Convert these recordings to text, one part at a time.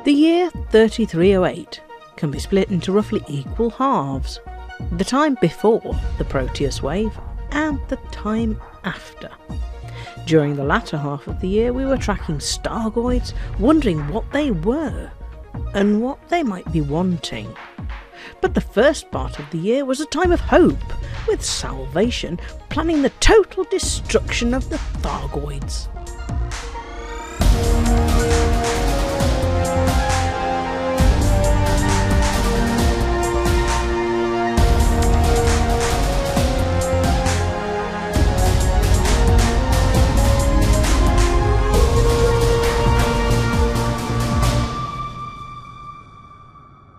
The year 3308 can be split into roughly equal halves. The time before the Proteus Wave and the time after. During the latter half of the year we were tracking Stargoids, wondering what they were and what they might be wanting. But the first part of the year was a time of hope, with Salvation planning the total destruction of the Thargoids.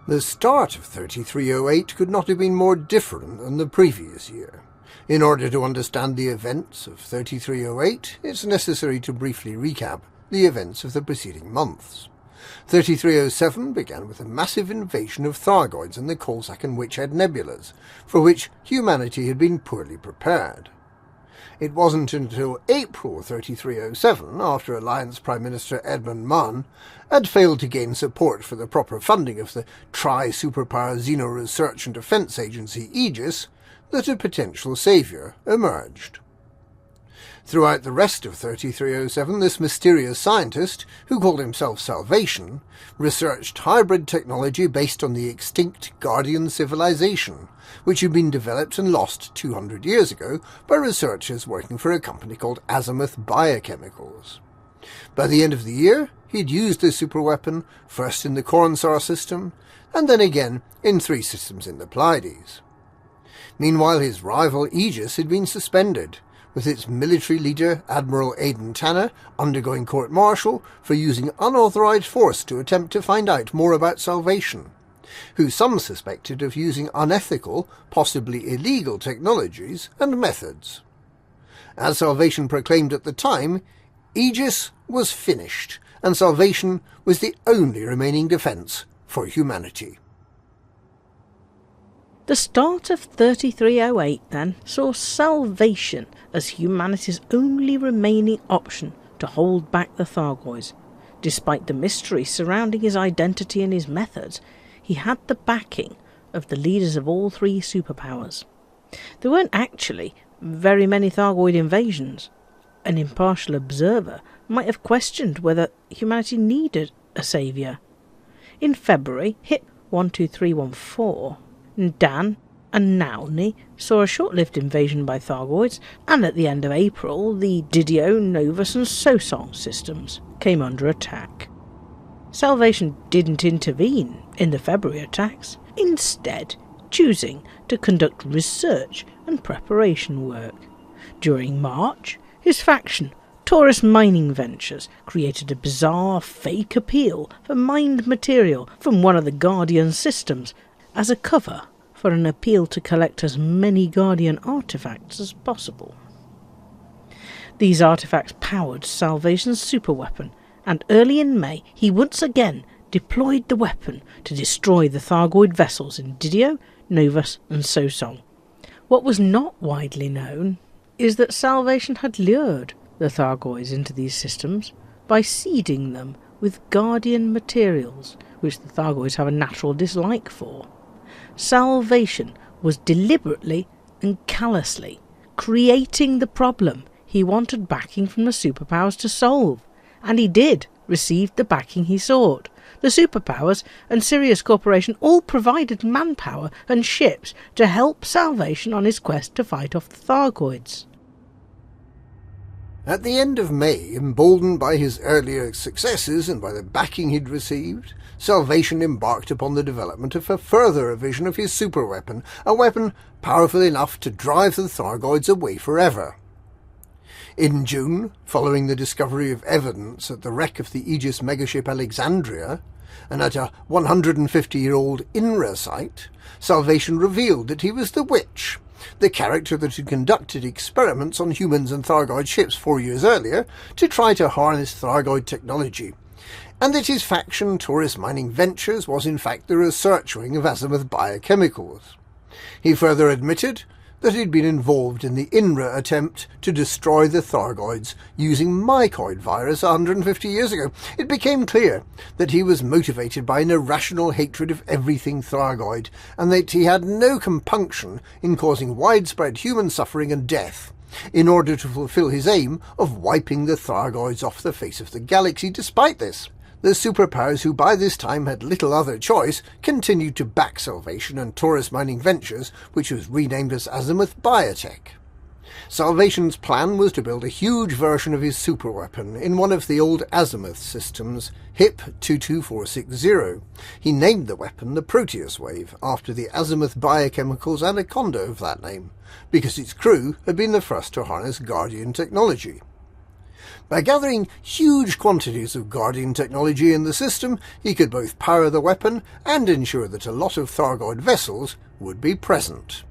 The start of 3308 could not have been more different than the previous year. In order to understand the events of 3308, it's necessary to briefly recap the events of the preceding months. 3307 began with a massive invasion of Thargoids in the Coalsack and Witchhead nebulas, for which humanity had been poorly prepared. It wasn't until April 3307, after Alliance Prime Minister Edmund Munn had failed to gain support for the proper funding of the Tri-Superpower Xeno Research and Defence Agency Aegis, that a potential saviour emerged. Throughout the rest of 3307, this mysterious scientist, who called himself Salvation, researched hybrid technology based on the extinct Guardian civilization, which had been developed and lost 200 years ago by researchers working for a company called Azimuth Biochemicals. By the end of the year, he'd used the superweapon, first in the Cornsar system, and then again in 3 systems in the Pleiades. Meanwhile, his rival Aegis had been suspended, with its military leader, Admiral Aidan Tanner, undergoing court-martial for using unauthorized force to attempt to find out more about Salvation, who some suspected of using unethical, possibly illegal technologies and methods. As Salvation proclaimed at the time, Aegis was finished, and Salvation was the only remaining defence for humanity. The start of 3308 then saw Salvation as humanity's only remaining option to hold back the Thargoids. Despite the mystery surrounding his identity and his methods, he had the backing of the leaders of all 3 superpowers. There weren't actually very many Thargoid invasions. An impartial observer might have questioned whether humanity needed a saviour. In February, HIP 12314, Dan and Nauni saw a short-lived invasion by Thargoids, and at the end of April the Didio, Novus and Sosong systems came under attack. Salvation didn't intervene in the February attacks, instead choosing to conduct research and preparation work. During March, his faction, Taurus Mining Ventures, created a bizarre fake appeal for mined material from one of the Guardian systems as a cover for an appeal to collect as many Guardian artefacts as possible. These artefacts powered Salvation's superweapon, and early in May he once again deployed the weapon to destroy the Thargoid vessels in Didio, Novus and Sosong. What was not widely known is that Salvation had lured the Thargoids into these systems by seeding them with Guardian materials, which the Thargoids have a natural dislike for. Salvation was deliberately and callously creating the problem he wanted backing from the superpowers to solve, and he did receive the backing he sought. The superpowers and Sirius Corporation all provided manpower and ships to help Salvation on his quest to fight off the Thargoids. At the end of May, emboldened by his earlier successes and by the backing he'd received, Salvation embarked upon the development of a further revision of his superweapon, a weapon powerful enough to drive the Thargoids away forever. In June, following the discovery of evidence at the wreck of the Aegis megaship Alexandria, and at a 150-year-old INRA site, Salvation revealed that he was the Witch, the character that had conducted experiments on humans and Thargoid ships 4 years earlier to try to harness Thargoid technology, and that his faction, Taurus Mining Ventures, was in fact the research wing of Azimuth Biochemicals. He further admitted that he'd been involved in the INRA attempt to destroy the Thargoids using mycoid virus 150 years ago. It became clear that he was motivated by an irrational hatred of everything Thargoid, and that he had no compunction in causing widespread human suffering and death, in order to fulfill his aim of wiping the Thargoids off the face of the galaxy. Despite this, the superpowers, who by this time had little other choice, continued to back Salvation and Taurus Mining Ventures, which was renamed as Azimuth Biotech. Salvation's plan was to build a huge version of his superweapon in one of the old Azimuth systems, HIP 22460. He named the weapon the Proteus Wave, after the Azimuth biochemicals anaconda of that name, because its crew had been the first to harness Guardian technology. By gathering huge quantities of Guardian technology in the system, he could both power the weapon and ensure that a lot of Thargoid vessels would be present.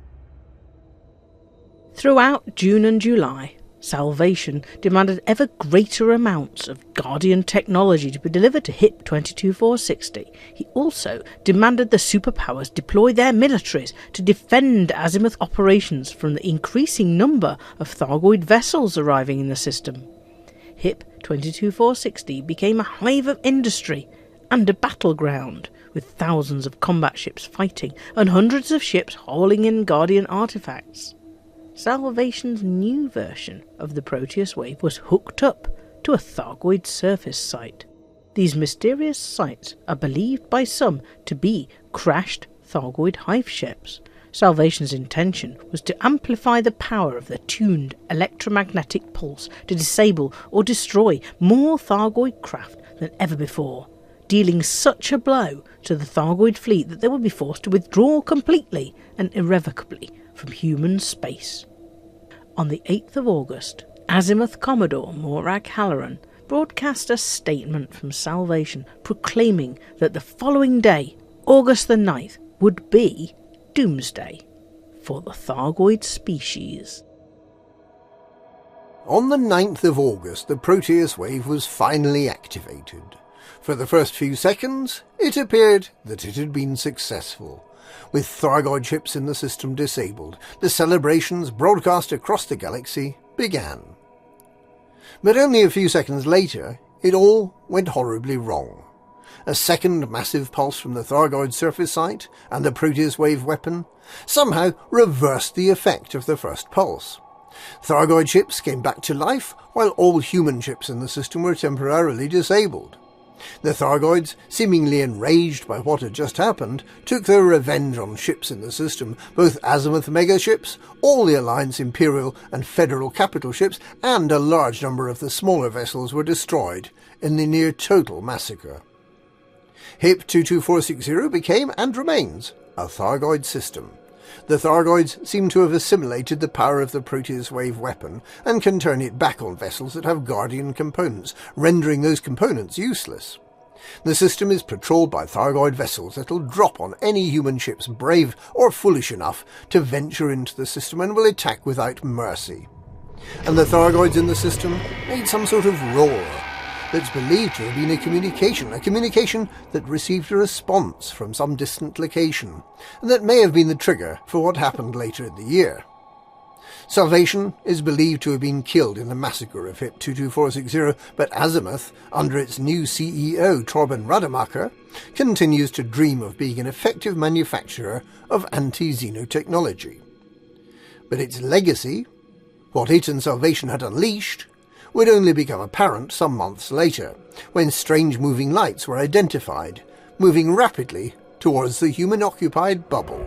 Throughout June and July, Salvation demanded ever greater amounts of Guardian technology to be delivered to HIP 22460. He also demanded the superpowers deploy their militaries to defend Azimuth operations from the increasing number of Thargoid vessels arriving in the system. HIP 22460 became a hive of industry and a battleground, with thousands of combat ships fighting and hundreds of ships hauling in Guardian artifacts. Salvation's new version of the Proteus Wave was hooked up to a Thargoid surface site. These mysterious sites are believed by some to be crashed Thargoid hive ships. Salvation's intention was to amplify the power of the tuned electromagnetic pulse to disable or destroy more Thargoid craft than ever before, dealing such a blow to the Thargoid fleet that they would be forced to withdraw completely and irrevocably from human space. On the 8th of August, Azimuth Commodore Morag Halloran broadcast a statement from Salvation proclaiming that the following day, August the 9th, would be Doomsday for the Thargoid species. On the 9th of August, the Proteus Wave was finally activated. For the first few seconds, it appeared that it had been successful. With Thargoid ships in the system disabled, the celebrations broadcast across the galaxy began. But only a few seconds later, it all went horribly wrong. A second massive pulse from the Thargoid surface site and the Proteus Wave weapon somehow reversed the effect of the first pulse. Thargoid ships came back to life, while all human ships in the system were temporarily disabled. The Thargoids, seemingly enraged by what had just happened, took their revenge on ships in the system, both Azimuth megaships, all the Alliance Imperial and Federal capital ships, and a large number of the smaller vessels were destroyed in the near-total massacre. HIP 22460 became, and remains, a Thargoid system. The Thargoids seem to have assimilated the power of the Proteus Wave weapon and can turn it back on vessels that have Guardian components, rendering those components useless. The system is patrolled by Thargoid vessels that will drop on any human ships brave or foolish enough to venture into the system and will attack without mercy. And the Thargoids in the system made some sort of roar that's believed to have been a communication that received a response from some distant location, and that may have been the trigger for what happened later in the year. Salvation is believed to have been killed in the massacre of HIP 22460, but Azimuth, under its new CEO Torben Rademacher, continues to dream of being an effective manufacturer of anti-xenotechnology. But its legacy, what it and Salvation had unleashed, would only become apparent some months later, when strange moving lights were identified, moving rapidly towards the human-occupied bubble.